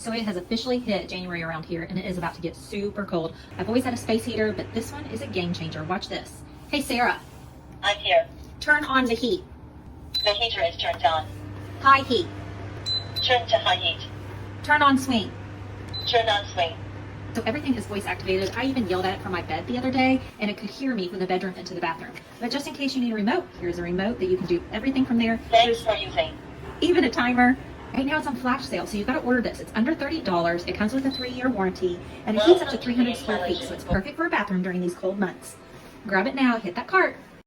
So it has officially hit January around here and it is about to get super cold. I've always had a space heater, but this one is a game changer. Watch this. Hey Sarah, I'm here. turn on the heat. The heater is turned on. High heat. Turn to high heat. Turn on swing. Turn on swing. So everything is voice activated. I even yelled at it from my bed the other day and it could hear me from the bedroom into the bathroom. But just in case you need a remote, here's a remote that you can do everything from there. Thanks for using. Even a timer. Right now it's on flash sale, so you've got to order this. It's under $30. It comes with a 3-year warranty and it heats up to 300 square feet, so it's perfect for a bathroom during these cold months. Grab it now, hit that cart.